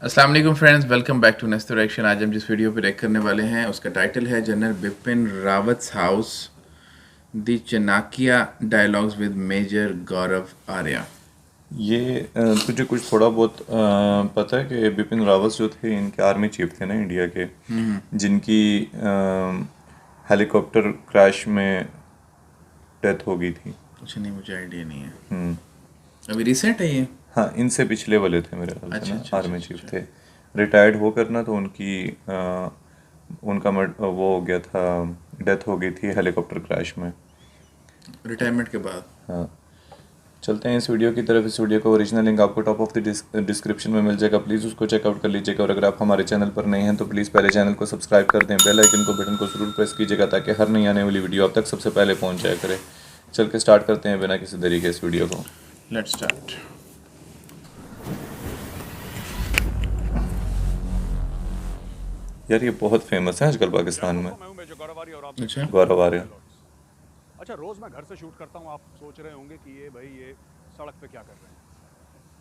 अस्सलाम वालेकुम friends, welcome back to next direction. आज हम जिस वीडियो पे रेक करने वाले हैं उसका टाइटल है general Bipin Rawat house the Chanakya dialogues with major Gaurav Arya. ये तुझे कुछ थोड़ा बहुत पता है कि बिपिन रावत जो थे इनके आर्मी चीफ थे ना इंडिया के, जिनकी हेलीकॉप्टर क्रैश में डेथ हो गई थी। कुछ नहीं, मुझे आइडिया नहीं है। हम्म। अभी रिसेंट है ये? हाँ, इनसे पिछले वाले थे मेरे ख्याल से अच्छा ना, अच्छा अच्छा आर्मी अच्छा चीफ अच्छा। थे। रिटायर्ड होकर ना तो उनका वो हो गया था, डेथ हो गई थी हेलीकॉप्टर क्रैश में। रिटायरमेंट के बाद। हाँ, चलते हैं इस वीडियो की तरफ। इस वीडियो का ओरिजिनल लिंक आपको टॉप ऑफ द डिस्क्रिप्शन में मिल जाएगा, प्लीज़ उसको चेकआउट कर लीजिएगा। और अगर आप हमारे चैनल पर नए हैं तो प्लीज़ पहले चैनल को सब्सक्राइब कर दें, बेल आइकन को बटन को ज़रूर प्रेस कीजिएगा ताकि हर नई आने वाली वीडियो आप तक सबसे पहले पहुंच जाया करे। चल के स्टार्ट करते हैं बिना किसी देरी के इस वीडियो को। Let's start. यार ये बहुत फेमस है आजकल पाकिस्तान में, दोस्तों, मैं हूं मेजर गौरव आर्य और आप देख अच्छा। रहे हैं गौरव द आर्य। डायलॉग्स। अच्छा, रोज मैं घर से शूट करता हूं। आप सोच रहे होंगे कि ये सड़क पे क्या कर रहे हैं,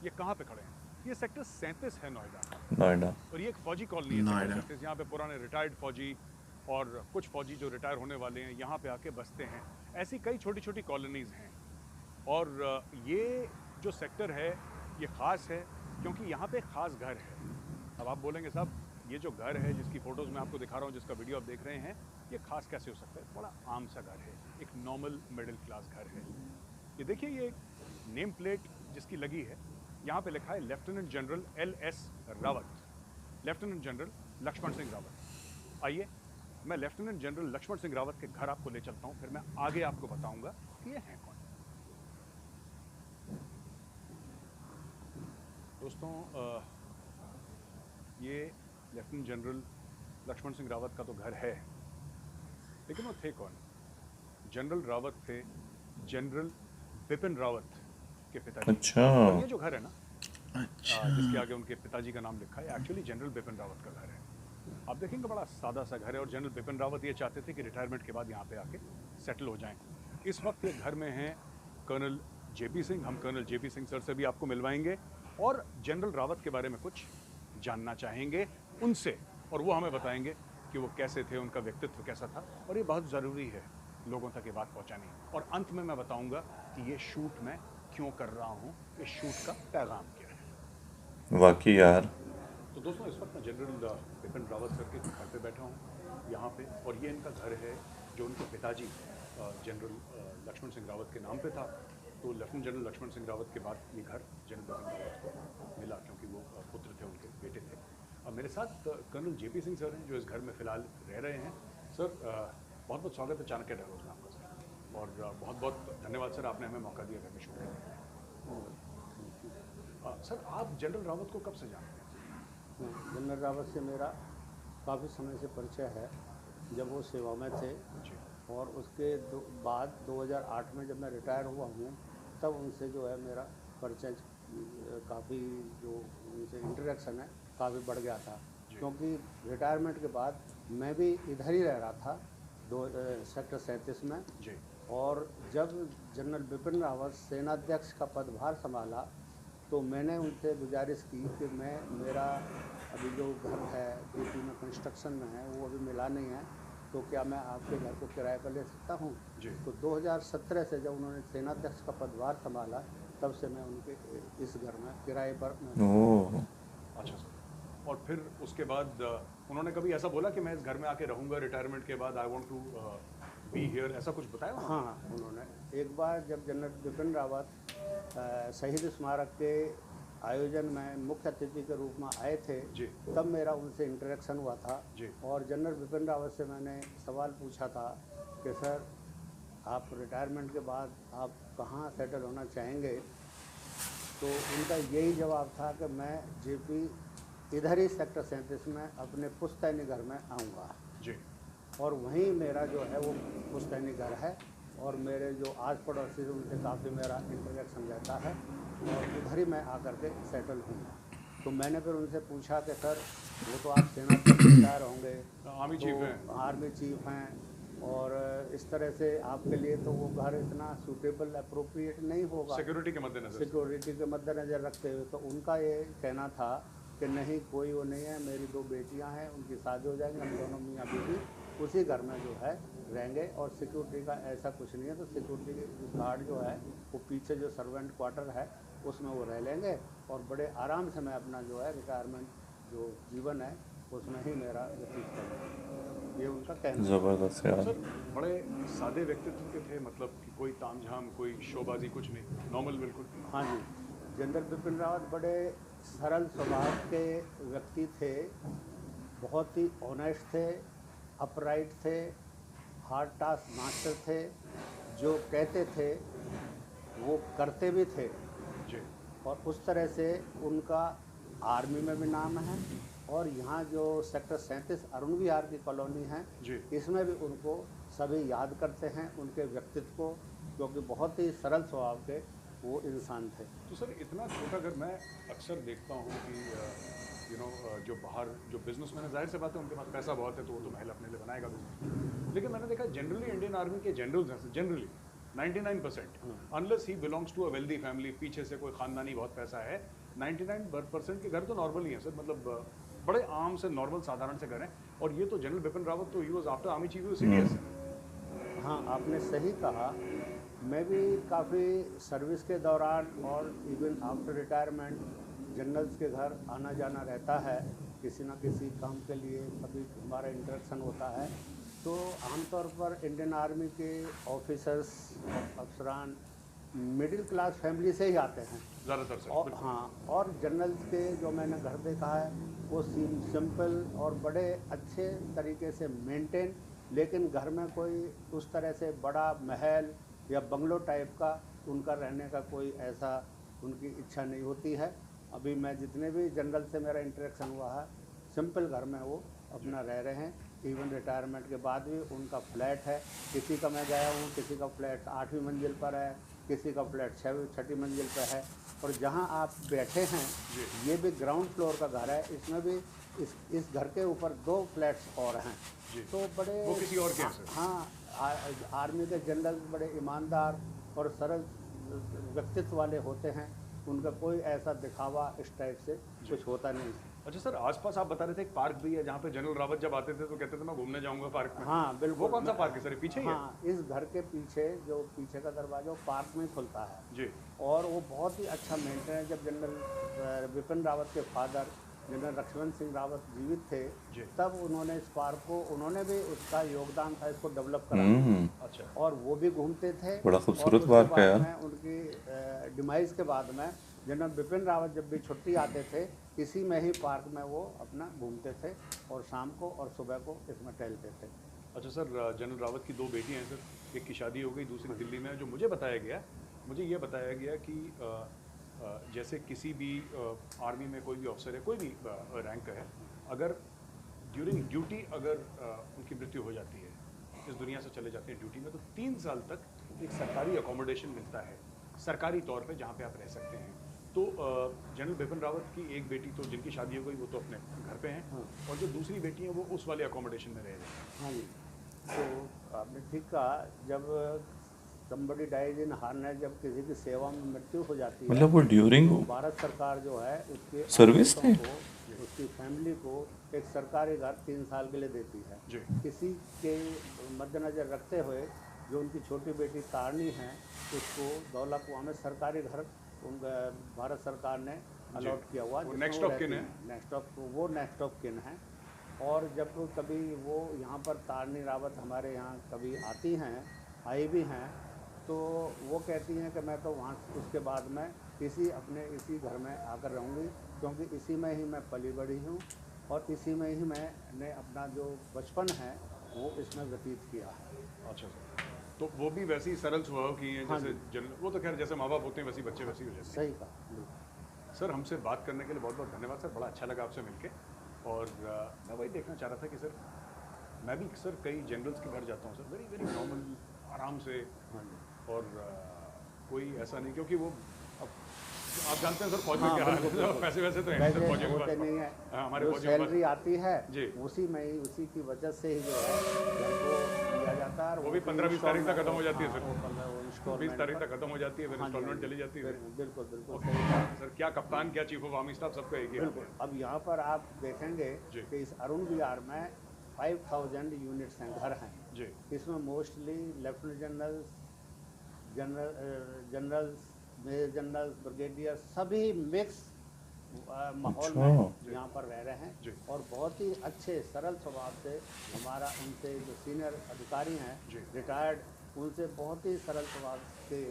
ये कहां पे खड़े हैं। ये सेक्टर 37 है नोएडा, नोएडा। और ये एक फौजी कॉलोनी है। सेक्टर नोएडा। 37 यहाँ पे पुराने रिटायर्ड फौजी और कुछ फौजी जो रिटायर होने वाले हैं यहाँ पे आके बसते हैं। ऐसी कई छोटी छोटी कॉलोनीज हैं। और ये जो सेक्टर है ये ख़ास है क्योंकि यहाँ पे एक ख़ास घर है। अब आप बोलेंगे साहब, ये जो घर है जिसकी फ़ोटोज़ मैं आपको दिखा रहा हूँ, जिसका वीडियो आप देख रहे हैं, ये ख़ास कैसे हो सकता है। बड़ा आम सा घर है, एक नॉर्मल मिडिल क्लास घर है। ये देखिए, ये नेम प्लेट जिसकी लगी है, यहाँ पे लिखा है lieutenant general LS Rawat, lieutenant general Lakshman Singh Rawat. आइए, मैं लेफ्टिनेंट जनरल लक्ष्मण सिंह रावत के घर आपको ले चलता हूँ, फिर मैं आगे आपको बताऊँगा कि ये हैं कौन। दोस्तों, ये लेफ्टिनेंट जनरल लक्ष्मण सिंह रावत का तो घर है, लेकिन वो थे कौन? जनरल रावत थे जनरल बिपिन रावत के पिताजी। अच्छा। और ये जो घर है ना, अच्छा। जिसके आगे उनके पिताजी का नाम लिखा है, एक्चुअली जनरल बिपिन रावत का घर है। आप देखेंगे बड़ा सादा सा घर है, और जनरल बिपिन रावत ये चाहते थे कि रिटायरमेंट के बाद यहाँ पे आके सेटल हो जाएं। इस वक्त ये घर में हैं कर्नल JP सिंह। हम कर्नल JP सिंह सर से भी आपको मिलवाएंगे और जनरल रावत के बारे में कुछ जानना चाहेंगे उनसे, और वो हमें बताएंगे कि वो कैसे थे, उनका व्यक्तित्व कैसा था। और ये बहुत ज़रूरी है लोगों तक ये बात पहुंचानी। और अंत में मैं बताऊंगा कि ये शूट मैं क्यों कर रहा हूँ, इस शूट का पैगाम क्या है। वाकई यार। तो दोस्तों, इस वक्त मैं जनरल बिपिन रावत सर के घर पे बैठा हूँ यहाँ पे, और ये इनका घर है जो उनके पिताजी जनरल लक्ष्मण सिंह रावत के नाम पे था। तो लेफ्टिनेंट जनरल लक्ष्मण सिंह रावत के बाद ये घर जनरल बिपिन रावत को मिला, क्योंकि वो पुत्र थे, उनके बेटे थे। अब मेरे साथ कर्नल JP सिंह सर हैं जो इस घर में फ़िलहाल रह रहे हैं। सर, बहुत बहुत स्वागत है चाणक्य डायलॉग्स में आपका सर, और बहुत बहुत धन्यवाद सर, आपने हमें मौका दिया घर में शूट करने का। सर, आप जनरल रावत को कब से जानते हैं? जनरल रावत से मेरा काफ़ी समय से परिचय है, जब वो सेवा में थे। जी। और उसके बाद 2008 में जब मैं रिटायर हुआ हूँ, तब उनसे जो है मेरा परिचय काफ़ी, जो उनसे इंटरेक्शन है काफ़ी बढ़ गया था। क्योंकि रिटायरमेंट के बाद मैं भी इधर ही रह रहा था, सेक्टर 37 में। जी। और जब जनरल बिपिन रावत सेनाध्यक्ष का पदभार संभाला, तो मैंने उनसे गुजारिश की कि मेरा अभी जो घर है यूपी में कंस्ट्रक्शन में है, वो अभी मिला नहीं है, तो क्या मैं आपके घर को किराए पर ले सकता हूँ। जी। तो 2017 से जब उन्होंने सेनाध्यक्ष का पदभार संभाला, तब से मैं उनके इस घर में किराए पर ओह। अच्छा सर, और फिर उसके बाद उन्होंने कभी ऐसा बोला कि मैं इस घर में आके रहूँगा रिटायरमेंट के बाद, I want to be here, ऐसा कुछ बताया उन्होंने? हाँ, उन्होंने एक बार जब जनरल बिपिन रावत शहीद स्मारक के आयोजन में मुख्य अतिथि के रूप में आए थे, जी। तब मेरा उनसे इंटरेक्शन हुआ था। जी। और जनरल बिपिन रावत से मैंने सवाल पूछा था कि सर, आप रिटायरमेंट के बाद आप कहाँ सेटल होना चाहेंगे। तो उनका यही जवाब था कि मैं JP इधर ही सेक्टर 37 में अपने पुश्तैनी घर में आऊँगा। जी। और वहीं मेरा जो है वो पुश्तैनी घर है, और मेरे जो आस पड़ोसी उनसे काफ़ी मेरा इंटरेक्शन रहता है, और उधर ही मैं आकर के सेटल हूँ। तो मैंने फिर उनसे पूछा कि सर, वो तो आप सेना से रिटायर होंगे, आर्मी चीफ हैं। तो आर्मी चीफ हैं, और इस तरह से आपके लिए तो वो घर इतना सूटेबल अप्रोप्रिएट नहीं होगा सिक्योरिटी के मद्देनजर। सिक्योरिटी के मद्देनज़र रखते हुए। तो उनका ये कहना था कि नहीं कोई वो नहीं है, मेरी 2 बेटियां हैं, उनकी शादी हो जाएंगी, हम दोनों मियाँ बीवी उसी घर में जो है रहेंगे और सिक्योरिटी का ऐसा कुछ नहीं है। तो सिक्योरिटी गार्ड जो है वो पीछे जो सर्वेंट क्वार्टर है उसमें वो रह लेंगे और बड़े आराम से मैं अपना जो है रिटायरमेंट जो जीवन है उसमें ही मेरा व्यतीत करूँ, ये उनका कहना है। ज़बरदस्त यार। सर बड़े सादे व्यक्तित्व के थे, मतलब कि कोई तामझाम कोई शोबाजी कुछ नहीं, नॉर्मल बिल्कुल। हाँ जी, जनरल बिपिन रावत बड़े सरल स्वभाव के व्यक्ति थे, बहुत ही ऑनेस्ट थे, अपराइट थे, हार्ड टास्क मास्टर थे, जो कहते थे वो करते भी थे जी और उस तरह से उनका आर्मी में भी नाम है और यहाँ जो सेक्टर 37 अरुण विहार की कॉलोनी है जी इसमें भी उनको सभी याद करते हैं उनके व्यक्तित्व को, क्योंकि बहुत ही सरल स्वभाव के वो इंसान थे। तो सर इतना छोटा घर, मैं अक्सर देखता हूँ कि जो बाहर जो बिजनेसमैन है, जाहिर सी बात है उनके पास पैसा बहुत है तो वो तो महल अपने लिए बनाएगा बिजनेस, लेकिन मैंने देखा जनरली इंडियन आर्मी के जनरल्स हैं generally 99% unless he belongs to a wealthy family, पीछे से कोई खानदानी बहुत पैसा है, 99% के घर तो नॉर्मल ही हैं सर, मतलब बड़े आम से नॉर्मल साधारण से घर हैं। और ये तो जनरल बिपिन रावत तो he was after army chief of CDS. हाँ, आपने सही कहा। मैं भी काफ़ी सर्विस के दौरान और इवन आफ्टर रिटायरमेंट जनरल्स के घर आना जाना रहता है, किसी न किसी काम के लिए कभी हमारा इंटरेक्शन होता है। तो आमतौर पर इंडियन आर्मी के ऑफिसर्स अफसरान मिडिल क्लास फैमिली से ही आते हैं ज़्यादातर सर और हाँ, और जनरल्स के जो मैंने घर देखा है वो सिंपल और बड़े अच्छे तरीके से मेंटेन, लेकिन घर में कोई उस तरह से बड़ा महल या बंगलो टाइप का उनका रहने का कोई ऐसा उनकी इच्छा नहीं होती है। अभी मैं जितने भी जनरल से मेरा इंटरेक्शन हुआ है, सिंपल घर में वो अपना रह रहे हैं। इवन रिटायरमेंट के बाद भी उनका फ्लैट है, किसी का मैं गया हूँ, किसी का फ्लैट 8वीं मंजिल पर है, किसी का फ्लैट 6वीं मंजिल पर है। और जहाँ आप बैठे हैं ये भी ग्राउंड फ्लोर का घर है, इसमें भी इस घर के ऊपर 2 फ्लैट्स और हैं। तो बड़े वो किसी और के हैं सर? हाँ, आर्मी के जनरल बड़े ईमानदार और सरल व्यक्तित्व वाले होते हैं, उनका कोई ऐसा दिखावा इस टाइप से कुछ होता नहीं। अच्छा सर, आसपास आप बता रहे थे एक पार्क भी है जहाँ पे जनरल रावत जब आते थे तो कहते थे मैं घूमने जाऊंगा पार्क में। हाँ बिल्कुल। वो कौन सा पार्क है सर, ये पीछे ही है? हाँ, इस घर के पीछे जो पीछे का दरवाजा वो पार्क में खुलता है जी और वो बहुत ही अच्छा मेंटेन है। जब जनरल बिपिन रावत के फादर जनरल लक्ष्मण सिंह रावत जीवित थे जी। तब उन्होंने इस पार्क को, उन्होंने भी उसका योगदान था इसको डेवलप करा अच्छा और वो भी घूमते थे। बड़ा और खूबसूरत उसके पार्क है बाद यार। में उनकी डिमाइस के बाद में जनरल बिपिन रावत जब भी छुट्टी आते थे इसी में ही पार्क में वो अपना घूमते थे और शाम को और सुबह को इसमें टहलते थे। अच्छा सर, जनरल रावत की 2 बेटियां हैं सर, एक की शादी हो गई, दूसरी दिल्ली में है। जो मुझे बताया गया, मुझे ये बताया गया कि जैसे किसी भी आर्मी में कोई भी अफसर है, कोई भी रैंक है, अगर ड्यूरिंग ड्यूटी अगर उनकी मृत्यु हो जाती है, इस दुनिया से चले जाते हैं ड्यूटी में, तो 3 साल तक एक सरकारी अकोमोडेशन मिलता है सरकारी तौर पे जहाँ पे आप रह सकते हैं। तो जनरल बिपिन रावत की एक बेटी तो जिनकी शादी हो गई वो तो अपने घर पे हैं, और जो दूसरी बेटी है वो उस वाले अकोमोडेशन में रह रही हैं। हाँ जी, तो आपने ठीक कहा। जब somebody dies in harness, जब किसी की सेवा में मृत्यु हो जाती है, मतलब वो ड्यूरिंग तो भारत सरकार जो है उसके सर्विस थे? को, उसकी फैमिली को एक सरकारी घर 3 साल के लिए देती है। जी इसी के मद्देनज़र रखते हुए जो उनकी छोटी बेटी तारणी है उसको दौला कुआं में सरकारी घर उनका भारत सरकार ने अलॉट किया हुआ। वो जिसमें next वो of kin रहती है? हैं। नेक्स्ट ऑफ किन है। और जब कभी वो यहाँ पर तारणी रावत हमारे यहाँ कभी आती हैं, आई भी हैं, तो वो कहती हैं कि मैं तो वहाँ उसके बाद में इसी घर में आकर रहूँगी, क्योंकि इसी में ही मैं पली बड़ी हूँ और इसी में ही मैंने अपना जो बचपन है वो इसमें व्यतीत किया है। अच्छा सर, तो वो भी वैसे ही सरल स्वभाव की हैं हाँ जैसे जी। जनरल, वो तो खैर जैसे माँ बाप होते हैं वैसे ही बच्चे वैसे ही हो जाते हैं। सही कहा, बिल्कुल। सर हमसे बात करने के लिए बहुत बहुत धन्यवाद सर, बड़ा अच्छा लगा आपसे मिलके। और मैं वही देखना चाह रहा था कि सर मैं भी सर कई जनरल्स के घर जाता हूँ सर, वेरी वेरी नॉर्मल, आराम से, हाँ जी। और कोई ऐसा नहीं, क्योंकि वो अब आप जानते हैं सर फौज में हाँ, क्या हाल बिल्कुल, है, बिल्कुल। पैसे वैसे तो हैं पैसे सर फौजियों के होते पास। नहीं है, हाँ, हमारे जो फौजियों के पास सैलरी आती है जी। उसी में ही, उसी की वजह से ही जो है घर को दिया जाता है। और वो भी 15-20 तारीख तक खत्म हो जाती है हाँ, सर। वो 15 वो 20 इंस्टॉलमेंट तारीख पर। तक खत्म हो जाती है, फिर हाँ जी, हाँ इंस्टॉलमेंट जी। चली जाती है फिर। बिल्कुल बिल्कुल और सही बात। सर क्या कप्तान, क्या चीफ ऑफ आर्मी स्टाफ, सबका एक ही हाल बिल्कुल। है। अब यहाँ पर आप देखेंगे जी। कि इस अरुण विहार में 5000 यूनिट्स हैं, घर हैं। जी इसमें mostly lieutenant generals, generals, major generals, brigadier सभी मिक्स माहौल अच्छा। में यहाँ पर रह रहे जी। हैं। और बहुत ही अच्छे सरल स्वभाव से हमारा उनसे जो सीनियर अधिकारी हैं जी। रिटायर्ड, उनसे बहुत ही सरल स्वभाव के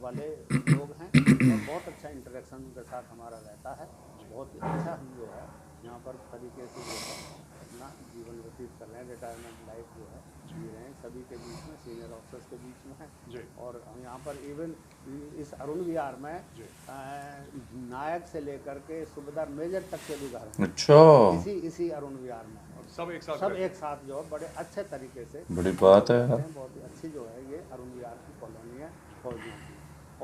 वाले लोग हैं। और बहुत अच्छा इंटरेक्शन उनके साथ हमारा रहता है। बहुत ही अच्छा हम जो है यहाँ पर तरीके से जो है अपना जीवन व्यतीत कर रहे हैं। रिटायरमेंट लाइफ जो है जी रहे हैं, सभी के बीच में, सीनियर ऑफिसर्स के बीच में है। जी। और हम यहाँ पर इवन इस अरुण विहार में जी। नायक से लेकर के सूबेदार मेजर तक के भी घर हैं अच्छा, इसी अरुण विहार में। और सब एक साथ सब रहते हैं। एक साथ जो है बड़े अच्छे तरीके से बड़ी बात है रहते यार। हैं। बहुत ही अच्छी जो है ये अरुण विहार की कॉलोनी है फौजियों की।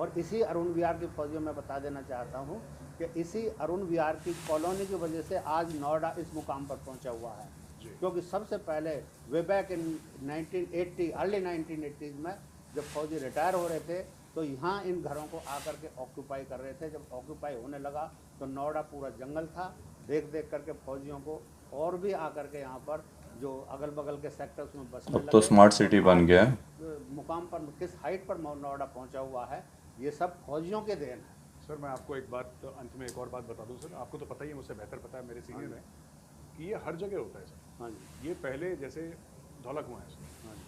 और इसी अरुण विहार की फौजियों में बता देना चाहता हूँ कि इसी अरुण विहार की कॉलोनी की वजह से आज नोएडा इस मुकाम पर पहुँचा हुआ है। जी। क्योंकि सबसे पहले way back in 1980 early 1980s में जब फौजी रिटायर हो रहे थे तो यहाँ इन घरों को आकर के ऑक्यूपाई कर रहे थे। जब ऑक्यूपाई होने लगा तो नोएडा पूरा जंगल था। देख देख करके फौजियों को और भी आकर के यहाँ पर जो अगल बगल के सेक्टर्स में बसने अब तो लगे। स्मार्ट सिटी बन गया है। मुकाम पर किस हाइट पर नोएडा पहुँचा हुआ है, ये सब फौजियों के देन है। सर मैं आपको एक बात अंत में एक और बात बता दूं सर, आपको तो पता ही है, मुझसे बेहतर पता है, मेरे सीनियर हैं, कि ये हर जगह होता है सर। हाँ जी, ये पहले जैसे धौला कुआं है सर, हाँ जी,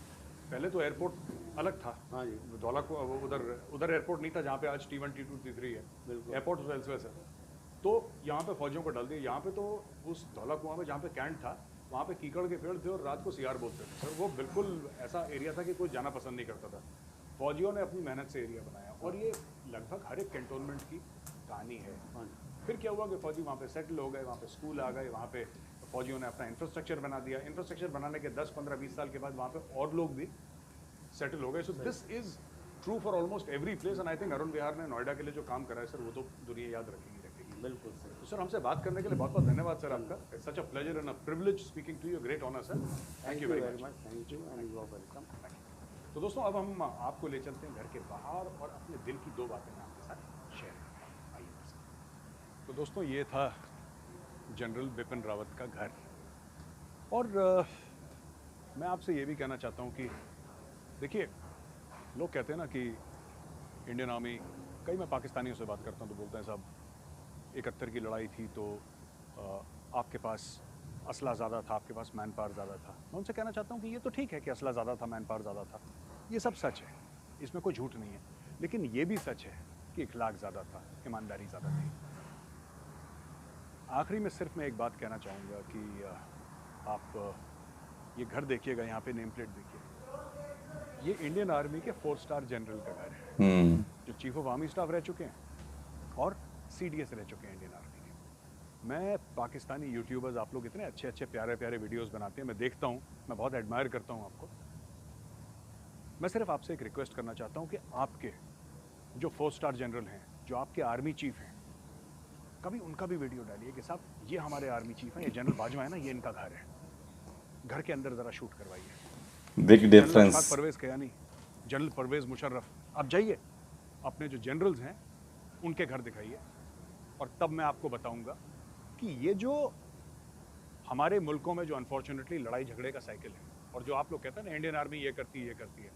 पहले तो एयरपोर्ट अलग था। हाँ जी, धौला कुआं वो उधर एयरपोर्ट नहीं था जहाँ पे आज T1 T2 T3 है। बिल्कुल। एयरपोर्ट वेल्सवे सर, तो यहाँ पे फौजियों को डाल दिया। यहाँ पे तो उस धौला कुआं में जहाँ पे कैंट था वहाँ पे कीकड़ के पेड़ थे और रात को सियार बोलते थे सर। वो बिल्कुल ऐसा एरिया था कि कोई जाना पसंद नहीं करता था। फौजियों ने अपनी मेहनत से एरिया बनाया और ये लगभग हर एक कैंटोनमेंट की कहानी है। हाँ जी, फिर क्या हुआ कि फौजी वहाँ पे सेटल हो गए, वहाँ पे स्कूल आ गए, वहाँ पे फौजियों ने अपना इंफ्रास्ट्रक्चर बना दिया। इंफ्रास्ट्रक्चर बनाने के 10, 15, 20 साल के बाद वहाँ पे और लोग भी सेटल हो गए। So this is true for almost every place and I think Arun Vihar ने नोएडा के लिए जो काम करा है सर वो तो दुनिया याद रखेगी। बिल्कुल सर। तो सर हमसे बात करने के लिए बहुत बहुत धन्यवाद सर आपका। It's such a pleasure and a privilege speaking to you, great honour sir. Thank you very much. Thank you and you are welcome. तो दोस्तों अब हम आपको ले चलते हैं घर के बाहर और अपने दिल की दो बातें मैं आपके साथ शेयर करता हूँ। आइए सर। तो दोस्तों ये था जनरल बिपिन रावत का घर। और मैं आपसे ये भी कहना चाहता हूँ कि देखिए, लोग कहते हैं ना कि इंडियन आर्मी, कई मैं पाकिस्तानियों से बात करता हूँ तो बोलते हैं साहब 71 की लड़ाई थी तो आपके पास असला ज़्यादा था, आपके पास मैन पावर ज़्यादा था। मैं उनसे कहना चाहता हूँ कि ये तो ठीक है कि असला ज़्यादा था, मैन पावर ज़्यादा था, ये सब सच है, इसमें कोई झूठ नहीं है। लेकिन ये भी सच है कि इखलाक ज़्यादा था, ईमानदारी ज़्यादा थी। आखिरी में सिर्फ मैं एक बात कहना चाहूँगा कि आप ये घर देखिएगा, यहाँ पे नेम प्लेट देखिए, ये इंडियन आर्मी के 4 स्टार जनरल का घर है जो चीफ ऑफ आर्मी स्टाफ रह चुके हैं और CDS रह चुके हैं इंडियन आर्मी के। मैं पाकिस्तानी यूट्यूबर्स, आप लोग इतने अच्छे अच्छे प्यारे प्यारे वीडियोस बनाते हैं, मैं देखता हूँ, मैं बहुत एडमायर करता हूँ आपको। मैं सिर्फ आपसे एक रिक्वेस्ट करना चाहता हूँ कि आपके जो 4 स्टार जनरल हैं, जो आपके आर्मी चीफ हैं, कभी उनका भी वीडियो डालिए कि साहब ये हमारे आर्मी चीफ हैं, ये जनरल बाजवा है ना, ये इनका घर है, घर के अंदर ज़रा शूट करवाइए। Big difference. General Parvez Kayani, general Parvez Musharraf, आप जाइए अपने जो जनरल्स हैं उनके घर दिखाइए और तब मैं आपको बताऊंगा कि ये जो हमारे मुल्कों में जो अनफॉर्चुनेटली लड़ाई झगड़े का साइकिल है और जो आप लोग कहते हैं ना इंडियन आर्मी ये करती है, ये करती है,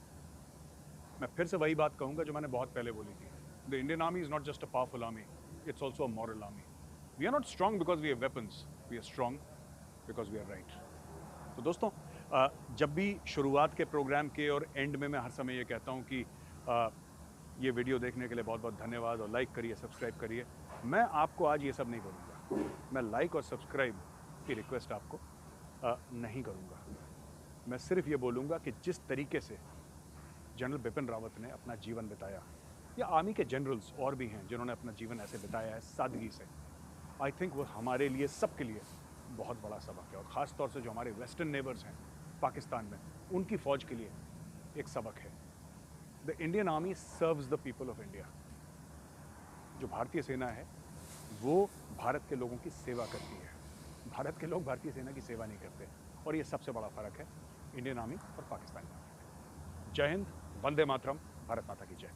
मैं फिर से वही बात कहूंगा जो मैंने बहुत पहले बोली थी। The Indian army is not just a powerful army, it's also a moral army. We are not strong because we have weapons, we are strong because we are right. तो दोस्तों जब भी शुरुआत के प्रोग्राम के और एंड में मैं हर समय ये कहता हूँ कि ये वीडियो देखने के लिए बहुत बहुत धन्यवाद और लाइक करिए, सब्सक्राइब करिए। मैं आपको आज ये सब नहीं बोलूँगा, मैं लाइक और सब्सक्राइब की रिक्वेस्ट आपको नहीं करूँगा। मैं सिर्फ ये बोलूँगा कि जिस तरीके से जनरल बिपिन रावत ने अपना जीवन बिताया, या आर्मी के जनरल्स और भी हैं जिन्होंने अपना जीवन ऐसे बिताया है सादगी से, आई थिंक वो हमारे लिए, सबके लिए बहुत बड़ा सबक है। और ख़ास तौर से जो हमारे वेस्टर्न नेबर्स हैं पाकिस्तान में, उनकी फ़ौज के लिए एक सबक है। The Indian army serves the people of India. जो भारतीय सेना है वो भारत के लोगों की सेवा करती है। भारत के लोग भारतीय सेना की सेवा नहीं करते, और ये सबसे बड़ा फ़र्क है इंडियन आर्मी और पाकिस्तानी आर्मी में। जय हिंद, वंदे मातरम, भारत माता की जय।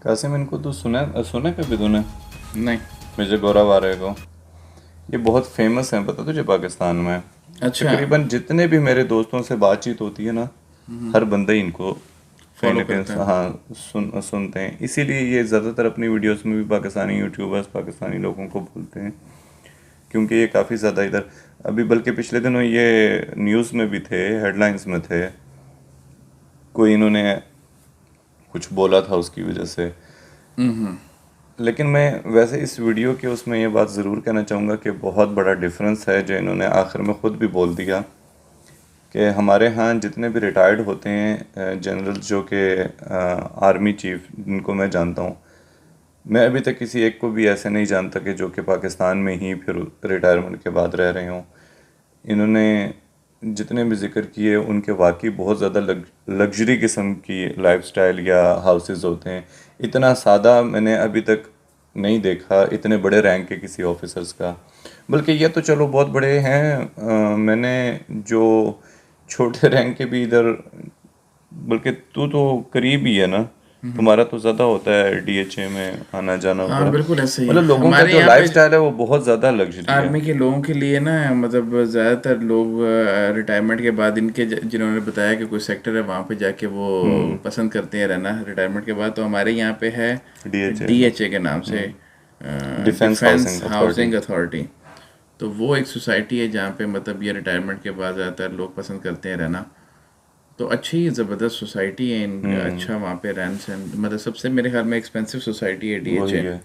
कासिम, इनको तो सुना कभी तूने? नहीं। मेजर गौरव आर्य को। ये बहुत फेमस है, पता तुझे, पाकिस्तान में। अच्छा। तकरीबन जितने भी मेरे दोस्तों से बातचीत होती है ना, हर बंदा ही इनको Follow कहीं ना करता कहीं सुनते हैं। इसीलिए ये ज़्यादातर अपनी वीडियोस में भी पाकिस्तानी यूट्यूबर्स पाकिस्तानी लोगों को बोलते हैं, क्योंकि ये काफ़ी ज़्यादा इधर अभी, बल्कि पिछले दिनों ये न्यूज़ में भी थे, हेडलाइंस में थे। कोई इन्होंने कुछ बोला था उसकी वजह से। लेकिन मैं वैसे इस वीडियो के उसमें ये बात ज़रूर कहना चाहूँगा कि बहुत बड़ा डिफरेंस है जो इन्होंने आखिर में ख़ुद भी बोल दिया कि हमारे यहाँ जितने भी रिटायर्ड होते हैं जनरल, जो कि आर्मी चीफ जिनको मैं जानता हूँ, मैं अभी तक किसी एक को भी ऐसे नहीं जानता कि जो कि पाकिस्तान में ही फिर रिटायरमेंट के बाद रह रहे हों। इन्होंने जितने भी जिक्र किए उनके वाकई बहुत ज़्यादा लग्जरी किस्म की लाइफस्टाइल या हाउसेस होते हैं। इतना सादा मैंने अभी तक नहीं देखा इतने बड़े रैंक के किसी ऑफिसर्स का। बल्कि ये तो चलो बहुत बड़े हैं, मैंने जो छोटे रैंक के भी इधर, बल्कि तू तो करीब ही है ना, तुम्हारा तो ज़्यादा होता है डीएचए में आना जाना हाँ वगैरह। बिल्कुल ऐसे ही। मतलब लोगों का हमारे जो यहाँ पे लाइफस्टाइल है वो बहुत ज़्यादा लग्जरी है। आर्मी के लोगों के लिए ना, मतलब ज़्यादातर लोग रिटायरमेंट के बाद इनके जिन्होंने बताया कि कोई सेक्टर है वहाँ पे जाके वो पसंद करते हैं रहना रिटायरमेंट के बाद। तो हमारे यहाँ पे है डीएचए के नाम से, डिफेंस हाउसिंग अथॉरिटी। तो वो एक सोसाइटी है जहाँ पे मतलब ये रिटायरमेंट के बाद ज़्यादातर लोग पसंद करते हैं रहना। तो अच्छी ज़बरदस्त सोसाइटी है इनका, अच्छा वहाँ पे रहन सहन, मतलब सबसे मेरे ख्याल में एक्सपेंसिव सोसाइटी है डीएचए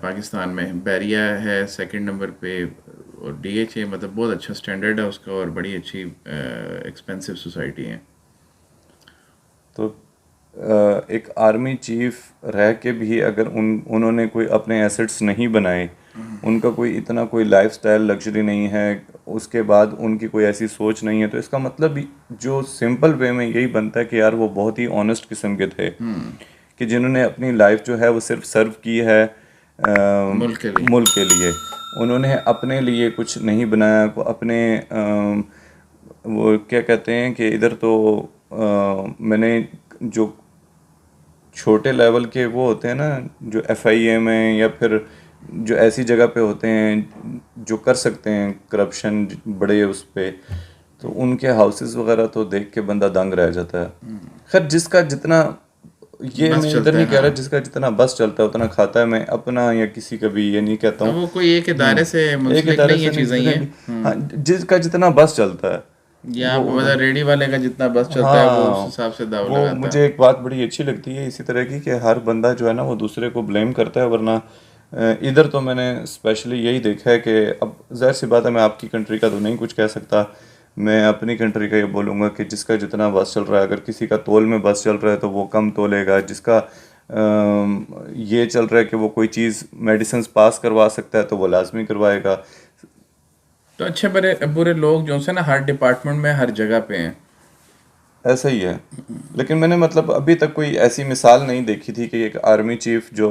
पाकिस्तान में। बैरिया है सेकंड नंबर पे, और डीएचए मतलब बहुत अच्छा स्टैंडर्ड है उसका, और बड़ी अच्छी एक्सपेंसिव सोसाइटी है। तो एक आर्मी चीफ रह के भी अगर उन्होंने कोई अपने एसेट्स नहीं बनाए, उनका कोई इतना कोई लाइफस्टाइल लग्जरी नहीं है, उसके बाद उनकी कोई ऐसी सोच नहीं है, तो इसका मतलब जो सिंपल वे में यही बनता है कि यार वो बहुत ही ऑनेस्ट किस्म के थे, कि जिन्होंने अपनी लाइफ जो है वो सिर्फ सर्व की है मुल्क के लिए। उन्होंने अपने लिए कुछ नहीं बनाया, अपने वो क्या कहते हैं कि इधर तो मैंने जो छोटे लेवल के वो होते हैं ना, जो FIA में या फिर जो ऐसी जगह पे होते हैं जो कर सकते हैं करप्शन बड़े उस पे, तो उनके हाउसेस वगैरह तो देख के बंदा दंग रह जाता है। खैर जिसका जितना, ये मैं इधर नहीं कह रहा जिसका जितना बस चलता है उतना खाता है, मैं अपना या किसी का भी ये नहीं कहता हूँ। वो कोई एक इदारे से मुंसलिक नहीं है चीज़ें ये। हाँ, जिसका जितना बस चलता है, या मतलब रेडी वाले का जितना बस चलता है वो उस हिसाब से दाव लगाता है। मुझे एक बात बड़ी अच्छी लगती है इसी तरह की, कि हर बंदा जो है ना वो दूसरे को ब्लेम करता है, वरना इधर तो मैंने स्पेशली यही देखा है कि अब जाहिर सी बात है मैं आपकी कंट्री का तो नहीं कुछ कह सकता, मैं अपनी कंट्री का ये बोलूँगा कि जिसका जितना बस चल रहा है, अगर किसी का तोल में बस चल रहा है तो वो कम तोलेगा, जिसका ये चल रहा है कि वो कोई चीज़ मेडिसिन पास करवा सकता है तो वो लाजमी करवाएगा। तो अच्छे बुरे लोग जो है ना हर डिपार्टमेंट में हर जगह पे हैं, ऐसा ही है। लेकिन मैंने मतलब अभी तक कोई ऐसी मिसाल नहीं देखी थी कि एक आर्मी चीफ जो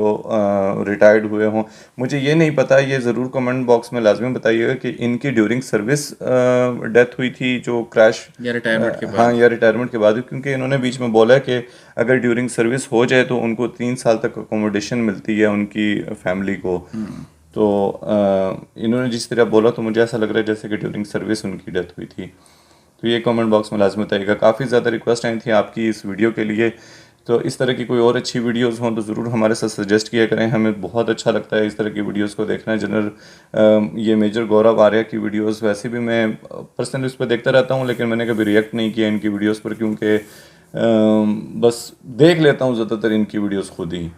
रिटायर्ड हुए हों। मुझे ये नहीं पता, ये ज़रूर कमेंट बॉक्स में लाजमी बताइएगा कि इनकी ड्यूरिंग सर्विस डेथ हुई थी जो क्रैश, या रिटायरमेंट के बाद। हाँ, या रिटायरमेंट के बाद, क्योंकि इन्होंने बीच में बोला है कि अगर ड्यूरिंग सर्विस हो जाए तो उनको 3 साल तक अकोमोडेशन मिलती है उनकी फैमिली को। तो इन्होंने जिस तरह बोला तो मुझे ऐसा लग रहा है जैसे कि ड्यूरिंग सर्विस उनकी डेथ हुई थी। तो ये कमेंट बॉक्स में लाजमी बताइएगा। काफ़ी ज़्यादा रिक्वेस्ट आई थी आपकी इस वीडियो के लिए, तो इस तरह की कोई और अच्छी वीडियोस हों तो ज़रूर हमारे साथ सजेस्ट किया करें, हमें बहुत अच्छा लगता है इस तरह की वीडियोस को देखना। जनरल ये मेजर गौरव आर्या की वीडियोस वैसे भी मैं पर्सनली उस पर देखता रहता हूँ, लेकिन मैंने कभी रिएक्ट नहीं किया इनकी वीडियोस पर, क्योंकि बस देख लेता हूँ ज़्यादातर इनकी वीडियोस खुद ही।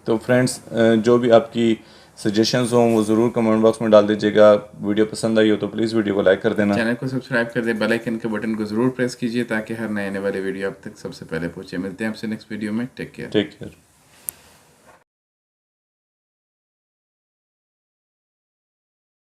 तो फ्रेंड्स, जो भी आपकी सजेशंस हों वो ज़रूर कमेंट बॉक्स में डाल दीजिएगा। वीडियो पसंद आई हो तो प्लीज़ वीडियो को लाइक कर देना, चैनल को सब्सक्राइब कर दें, बेल आइकन के बटन को ज़रूर प्रेस कीजिए ताकि हर नए आने वाले वीडियो आप तक सबसे पहले पहुंचे। मिलते हैं आपसे नेक्स्ट वीडियो में। Take care.